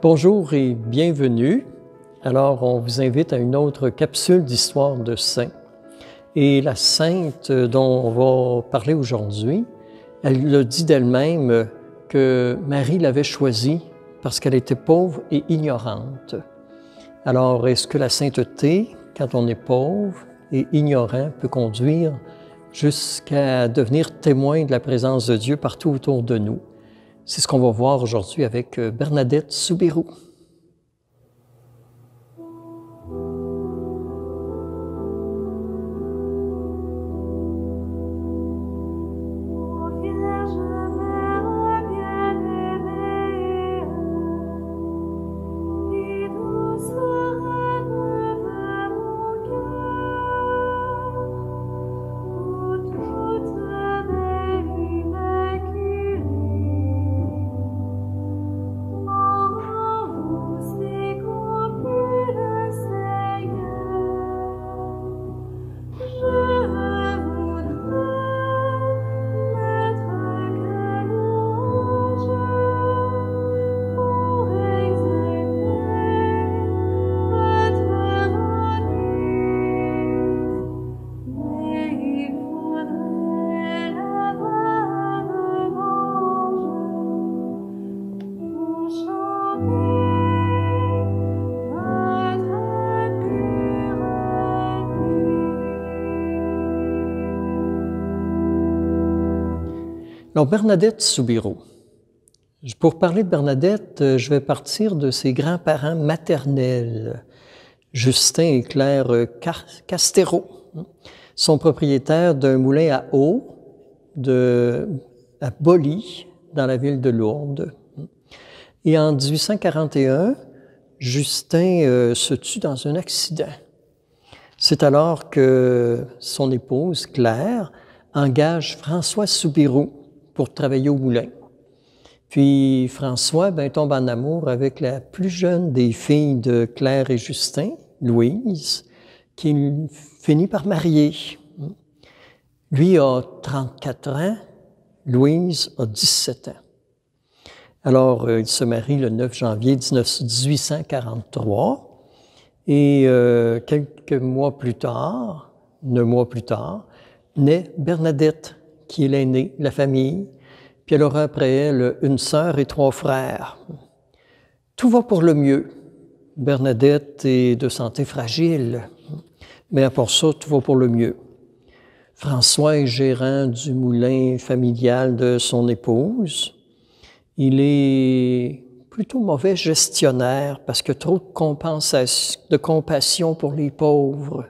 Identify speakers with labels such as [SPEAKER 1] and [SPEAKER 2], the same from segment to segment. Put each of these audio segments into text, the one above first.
[SPEAKER 1] Bonjour et bienvenue. Alors, on vous invite à une autre capsule d'histoire de saints. Et la sainte dont on va parler aujourd'hui, elle le dit d'elle-même que Marie l'avait choisie parce qu'elle était pauvre et ignorante. Alors, est-ce que la sainteté, quand on est pauvre et ignorant, peut conduire jusqu'à devenir témoin de la présence de Dieu partout autour de nous? C'est ce qu'on va voir aujourd'hui avec Bernadette Soubirous. Alors, Bernadette Soubirous. Pour parler de Bernadette, je vais partir de ses grands-parents maternels, Justin et Claire Castero. Sont propriétaires d'un moulin à eau à Boly, dans la ville de Lourdes. Et en 1841, Justin se tue dans un accident. C'est alors que son épouse, Claire, engage François Soubirous pour travailler au moulin. Puis François tombe en amour avec la plus jeune des filles de Claire et Justin, Louise, qu'il finit par marier. Lui a 34 ans, Louise a 17 ans. Alors, il se marie le 9 janvier 1843 et quelques mois plus tard, 9 mois plus tard, naît Bernadette, qui est l'aînée de la famille, puis elle aura après elle une sœur et 3 frères. Tout va pour le mieux. Bernadette est de santé fragile, mais à part ça, tout va pour le mieux. François est gérant du moulin familial de son épouse. Il est plutôt mauvais gestionnaire parce que trop de compassion pour les pauvres.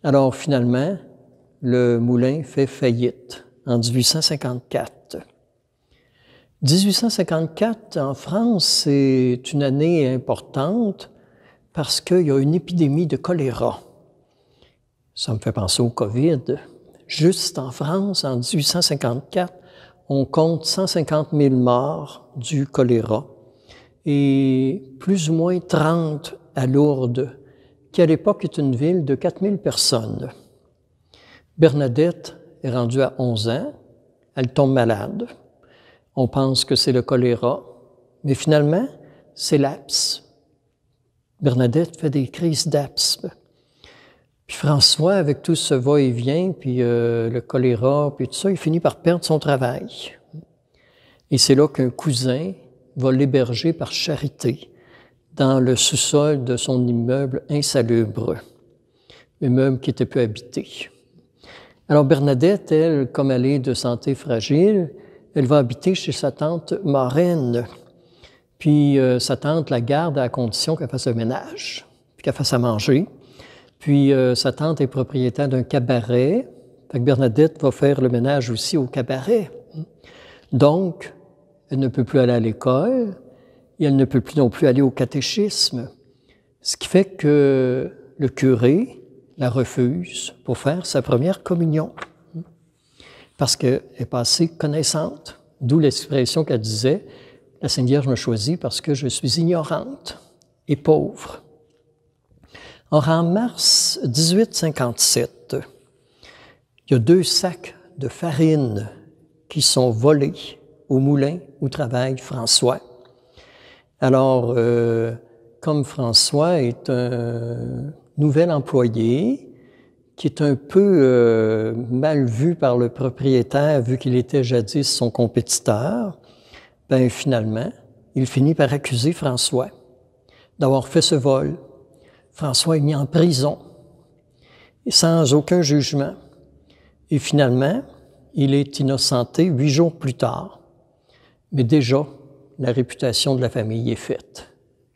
[SPEAKER 1] Alors finalement, le moulin fait faillite en 1854. 1854, en France, c'est une année importante parce qu'il y a une épidémie de choléra. Ça me fait penser au COVID. Juste en France, en 1854, on compte 150 000 morts du choléra et plus ou moins 30 à Lourdes, qui à l'époque est une ville de 4 000 personnes. Bernadette est rendue à 11 ans, elle tombe malade. On pense que c'est le choléra, mais finalement, c'est l'asthme. Bernadette fait des crises d'asthme. Puis François, avec tout ce va-et-vient, puis le choléra, puis tout ça, il finit par perdre son travail. Et c'est là qu'un cousin va l'héberger par charité dans le sous-sol de son immeuble insalubre, immeuble qui était peu habité. Alors Bernadette, elle, comme elle est de santé fragile, elle va habiter chez sa tante marraine. Puis sa tante la garde à condition qu'elle fasse le ménage, puis qu'elle fasse à manger. Puis sa tante est propriétaire d'un cabaret. Fait que Bernadette va faire le ménage aussi au cabaret. Donc, elle ne peut plus aller à l'école et elle ne peut plus non plus aller au catéchisme. Ce qui fait que le curé la refuse pour faire sa première communion. Parce qu'elle est pas assez connaissante. D'où l'expression qu'elle disait, « La Sainte Vierge me choisit parce que je suis ignorante et pauvre ». Or, en mars 1857, il y a 2 sacs de farine qui sont volés au moulin où travaille François. Alors, comme François est un nouvel employé, qui est un peu mal vu par le propriétaire, vu qu'il était jadis son compétiteur, ben finalement, il finit par accuser François d'avoir fait ce vol. François est mis en prison, sans aucun jugement. Et finalement, il est innocenté 8 jours plus tard. Mais déjà, la réputation de la famille est faite.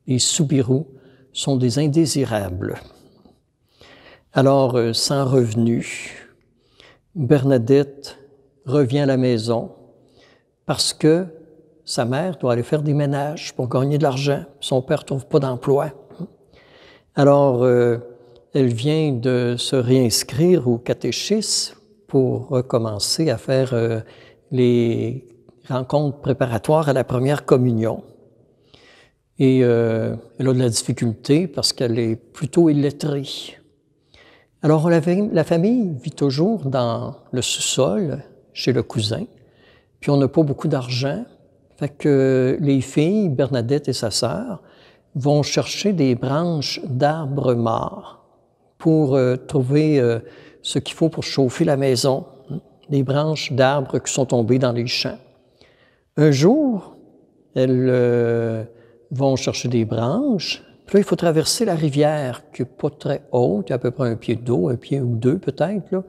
[SPEAKER 1] Les Soubirous sont des indésirables. Alors, sans revenu, Bernadette revient à la maison parce que sa mère doit aller faire des ménages pour gagner de l'argent. Son père ne trouve pas d'emploi. Alors, elle vient de se réinscrire au catéchisme pour recommencer à faire les rencontres préparatoires à la première communion. Et elle a de la difficulté parce qu'elle est plutôt illettrée. Alors, la famille vit toujours dans le sous-sol, chez le cousin, puis on n'a pas beaucoup d'argent. Fait que les filles, Bernadette et sa sœur, vont chercher des branches d'arbres morts pour trouver ce qu'il faut pour chauffer la maison, des branches d'arbres qui sont tombées dans les champs. Un jour, elles vont chercher des branches. Puis là, il faut traverser la rivière, qui n'est pas très haute, à peu près un pied d'eau, un pied ou deux peut-être, là.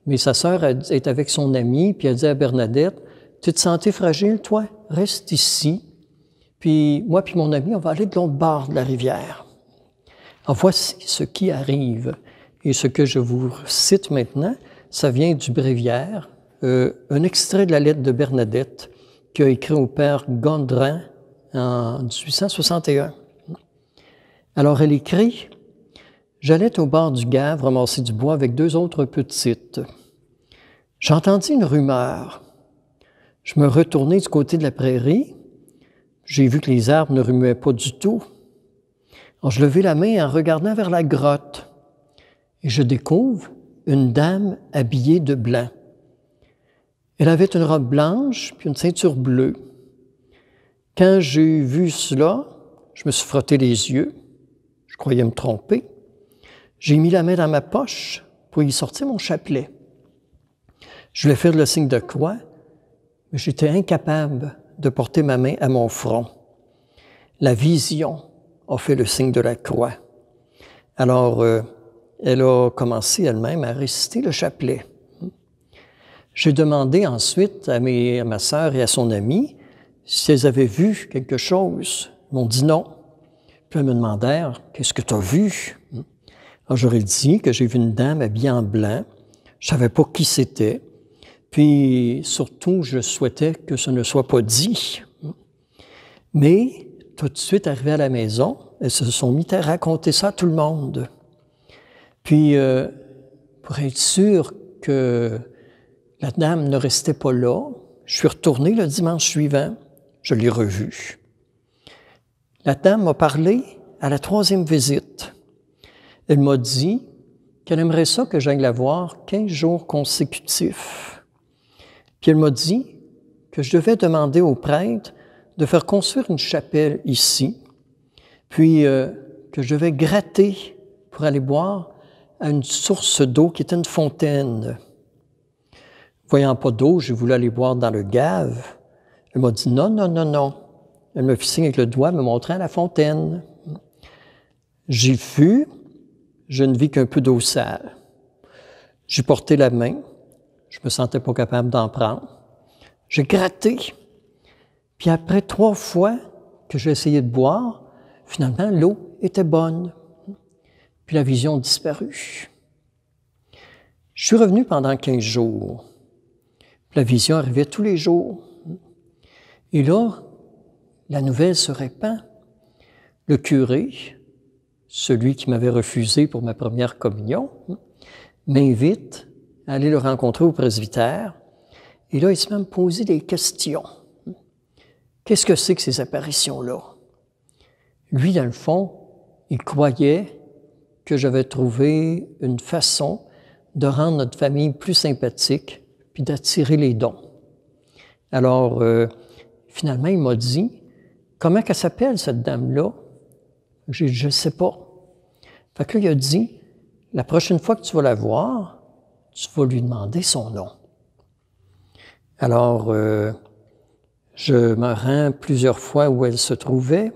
[SPEAKER 1] Mais sa sœur est avec son amie, puis elle dit à Bernadette, « Tu te sentais fragile, toi? Reste ici. Puis moi puis mon ami, on va aller de l'autre bord de la rivière. » Alors voici ce qui arrive. Et ce que je vous cite maintenant, ça vient du bréviaire, un extrait de la lettre de Bernadette qui a écrit au père Gondrin en 1861. Alors, elle écrit « J'allais au bord du Gave ramasser du bois avec 2 autres petites. J'entendis une rumeur. Je me retournai du côté de la prairie. J'ai vu que les arbres ne remuaient pas du tout. Alors, je levai la main en regardant vers la grotte et je découvre une dame habillée de blanc. Elle avait une robe blanche puis une ceinture bleue. Quand j'ai vu cela, je me suis frotté les yeux. Je croyais me tromper. J'ai mis la main dans ma poche pour y sortir mon chapelet. Je voulais faire le signe de croix, mais j'étais incapable de porter ma main à mon front. La vision a fait le signe de la croix. Alors, elle a commencé elle-même à réciter le chapelet. J'ai demandé ensuite à ma sœur et à son amie si elles avaient vu quelque chose. Ils m'ont dit non. Puis elles me demandèrent « Qu'est-ce que tu as vu? » Alors j'aurais dit que j'ai vu une dame habillée en blanc. Je ne savais pas qui c'était. Puis surtout, je souhaitais que ce ne soit pas dit. Mais tout de suite, arrivées à la maison, elles se sont mises à raconter ça à tout le monde. Puis, pour être sûr que la dame ne restait pas là, je suis retourné le dimanche suivant. Je l'ai revue. La dame m'a parlé à la 3e visite. Elle m'a dit qu'elle aimerait ça que j'aille la voir 15 jours consécutifs. Puis elle m'a dit que je devais demander au prêtre de faire construire une chapelle ici, puis que je devais gratter pour aller boire à une source d'eau qui était une fontaine. Voyant pas d'eau, j'ai voulu aller boire dans le Gave. Elle m'a dit non, non, non, non. Elle me fit signe avec le doigt, me montrant la fontaine. J'y fus, je ne vis qu'un peu d'eau sale. J'ai porté la main, je me sentais pas capable d'en prendre. J'ai gratté. Puis après 3 fois que j'ai essayé de boire, finalement, l'eau était bonne. Puis la vision a disparu. Je suis revenu pendant 15 jours. La vision arrivait tous les jours. Et là, la nouvelle se répand. Le curé, celui qui m'avait refusé pour ma première communion, m'invite à aller le rencontrer au presbytère. Et là, il se met à me poser des questions. Qu'est-ce que c'est que ces apparitions-là? Lui, dans le fond, il croyait que j'avais trouvé une façon de rendre notre famille plus sympathique puis d'attirer les dons. Alors, finalement, il m'a dit comment qu'elle s'appelle, cette dame-là? J'ai dit, je ne sais pas. Fait que là, il a dit, la prochaine fois que tu vas la voir, tu vas lui demander son nom. Alors, je me rends plusieurs fois où elle se trouvait.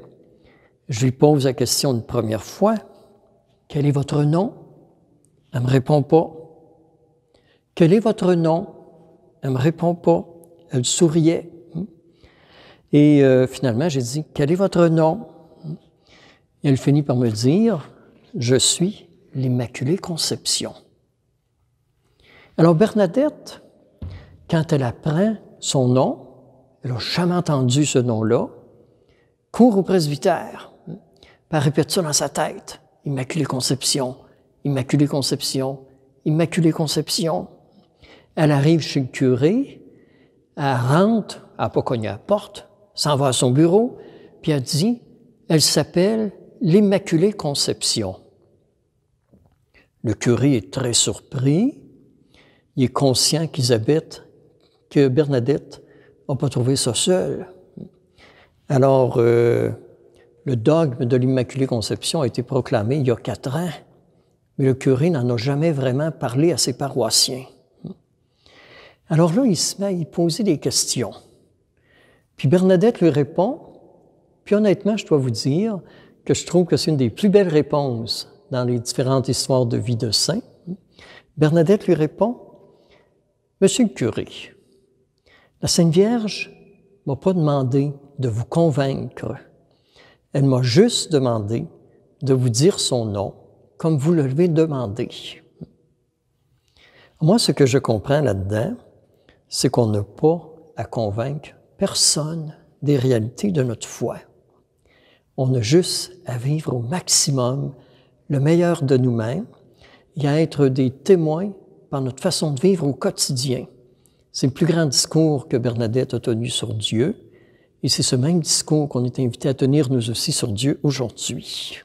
[SPEAKER 1] Je lui pose la question une première fois. Quel est votre nom? Elle ne me répond pas. Quel est votre nom? Elle ne me répond pas. Elle souriait. Et finalement, j'ai dit, quel est votre nom? Et elle finit par me dire, je suis l'Immaculée Conception. Alors Bernadette, quand elle apprend son nom, elle n'a jamais entendu ce nom-là, court au presbytère, puis elle répète ça dans sa tête. Immaculée Conception, Immaculée Conception, Immaculée Conception. Elle arrive chez le curé, elle rentre, elle n'a pas cogné à la porte, s'en va à son bureau, puis elle dit, elle s'appelle l'Immaculée Conception. Le curé est très surpris, il est conscient que Bernadette n'a pas trouvé ça seule. Alors, le dogme de l'Immaculée Conception a été proclamé il y a 4 ans, mais le curé n'en a jamais vraiment parlé à ses paroissiens. Alors là, il se met à y poser des questions. Puis Bernadette lui répond, puis honnêtement, je dois vous dire que je trouve que c'est une des plus belles réponses dans les différentes histoires de vie de saints. Bernadette lui répond, « Monsieur le curé, la Sainte Vierge ne m'a pas demandé de vous convaincre. Elle m'a juste demandé de vous dire son nom, comme vous l'avez demandé. » Moi, ce que je comprends là-dedans, c'est qu'on n'a pas à convaincre personne des réalités de notre foi. On a juste à vivre au maximum le meilleur de nous-mêmes et à être des témoins par notre façon de vivre au quotidien. C'est le plus grand discours que Bernadette a tenu sur Dieu et c'est ce même discours qu'on est invité à tenir nous aussi sur Dieu aujourd'hui.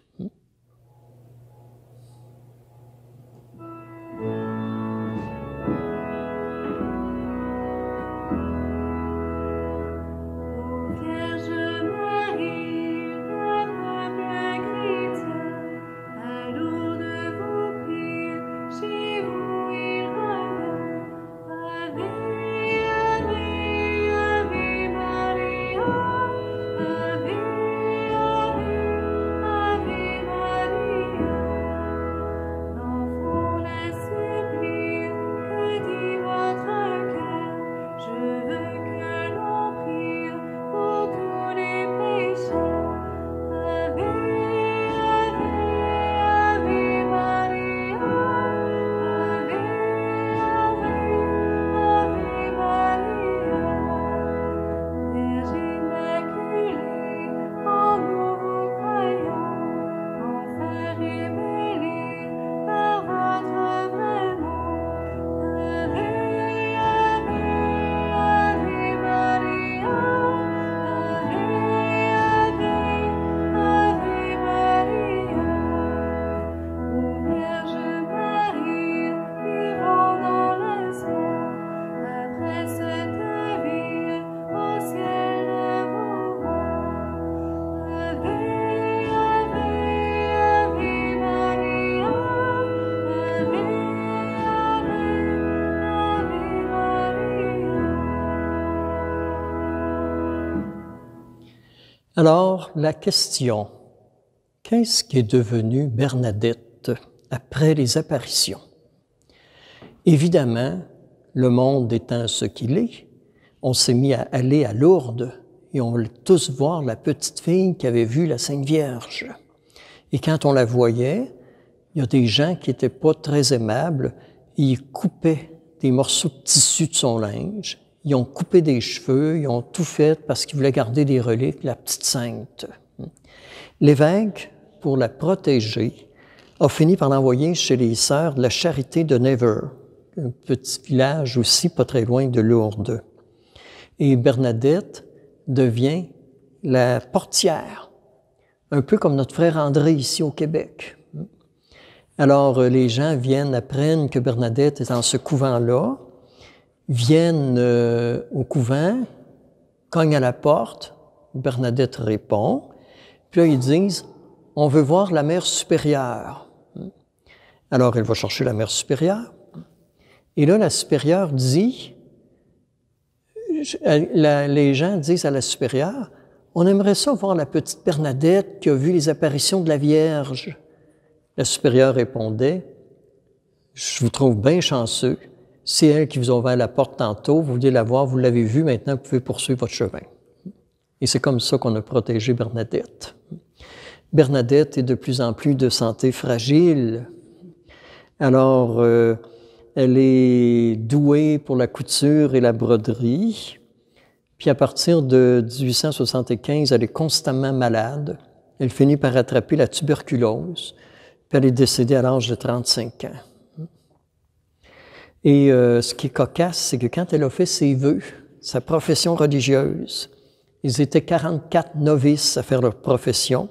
[SPEAKER 1] Alors, la question, qu'est-ce qui est devenu Bernadette après les apparitions? Évidemment, le monde étant ce qu'il est, on s'est mis à aller à Lourdes et on voulait tous voir la petite fille qui avait vu la Sainte Vierge. Et quand on la voyait, il y a des gens qui n'étaient pas très aimables et ils coupaient des morceaux de tissu de son linge. Ils ont coupé des cheveux, ils ont tout fait parce qu'ils voulaient garder des reliques de la petite sainte. L'évêque, pour la protéger, a fini par l'envoyer chez les sœurs de la Charité de Nevers, un petit village aussi pas très loin de Lourdes. Et Bernadette devient la portière, un peu comme notre frère André ici au Québec. Alors, les gens apprennent que Bernadette est dans ce couvent-là, viennent au couvent, cognent à la porte, Bernadette répond. Puis là, ils disent, on veut voir la mère supérieure. Alors, elle va chercher la mère supérieure. Et là, la supérieure dit, les gens disent à la supérieure, on aimerait ça voir la petite Bernadette qui a vu les apparitions de la Vierge. La supérieure répondait, je vous trouve bien chanceux. C'est elle qui vous a ouvert la porte tantôt, vous vouliez la voir, vous l'avez vue, maintenant vous pouvez poursuivre votre chemin. Et c'est comme ça qu'on a protégé Bernadette. Bernadette est de plus en plus de santé fragile. Alors, elle est douée pour la couture et la broderie. Puis à partir de 1875, elle est constamment malade. Elle finit par attraper la tuberculose. Puis elle est décédée à l'âge de 35 ans. Et ce qui est cocasse, c'est que quand elle a fait ses vœux, sa profession religieuse, ils étaient 44 novices à faire leur profession.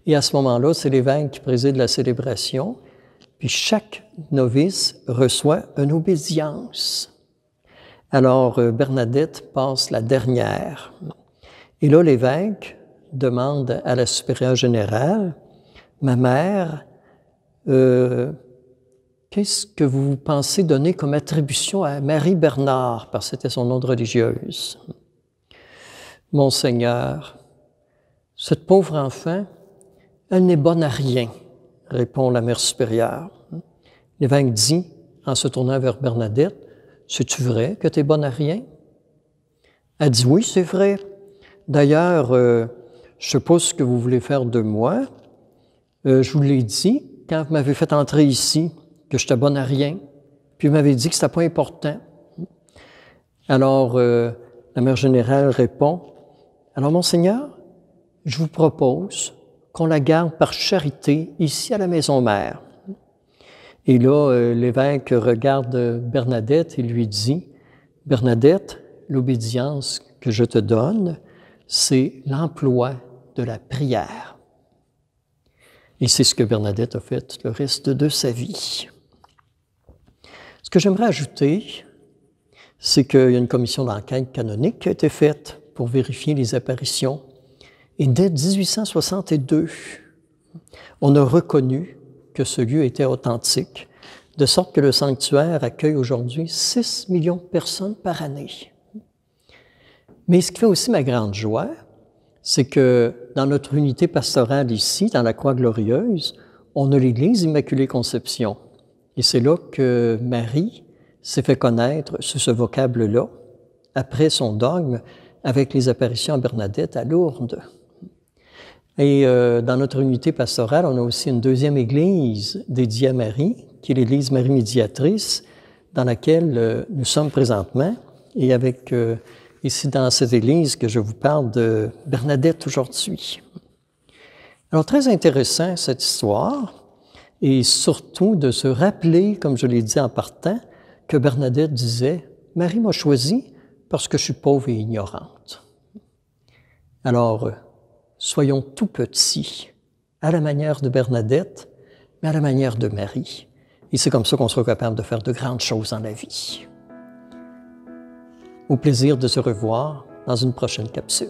[SPEAKER 1] Et à ce moment-là, c'est l'évêque qui préside la célébration. Puis chaque novice reçoit une obédience. Alors, Bernadette passe la dernière. Et là, l'évêque demande à la supérieure générale, « Ma mère, qu'est-ce que vous pensez donner comme attribution à Marie Bernard? » Parce que c'était son nom de religieuse. « Monseigneur, cette pauvre enfant, elle n'est bonne à rien, » répond la mère supérieure. L'évêque dit, en se tournant vers Bernadette, « C'est-tu vrai que tu es bonne à rien? » Elle dit, « Oui, c'est vrai. D'ailleurs, je ne sais pas ce que vous voulez faire de moi. Je vous l'ai dit quand vous m'avez fait entrer ici, que je n'étais bonne à rien, puis vous m'avez dit que ce n'était pas important. » Alors, la mère générale répond, « Alors, Monseigneur, je vous propose qu'on la garde par charité ici à la maison mère. » Et là, l'évêque regarde Bernadette et lui dit, « Bernadette, l'obédience que je te donne, c'est l'emploi de la prière. » Et c'est ce que Bernadette a fait le reste de sa vie. Ce que j'aimerais ajouter, c'est qu'il y a une commission d'enquête canonique qui a été faite pour vérifier les apparitions. Et dès 1862, on a reconnu que ce lieu était authentique, de sorte que le sanctuaire accueille aujourd'hui 6 millions de personnes par année. Mais ce qui fait aussi ma grande joie, c'est que dans notre unité pastorale ici, dans la Croix-Glorieuse, on a l'Église Immaculée Conception. Et c'est là que Marie s'est fait connaître sous ce vocable-là, après son dogme, avec les apparitions à Bernadette à Lourdes. Et dans notre unité pastorale, on a aussi une deuxième église dédiée à Marie, qui est l'église Marie Médiatrice, dans laquelle nous sommes présentement, et avec ici dans cette église que je vous parle de Bernadette aujourd'hui. Alors, très intéressant cette histoire, et surtout de se rappeler, comme je l'ai dit en partant, que Bernadette disait « Marie m'a choisi parce que je suis pauvre et ignorante. » Alors, soyons tout petits, à la manière de Bernadette, mais à la manière de Marie. Et c'est comme ça qu'on sera capable de faire de grandes choses dans la vie. Au plaisir de se revoir dans une prochaine capsule.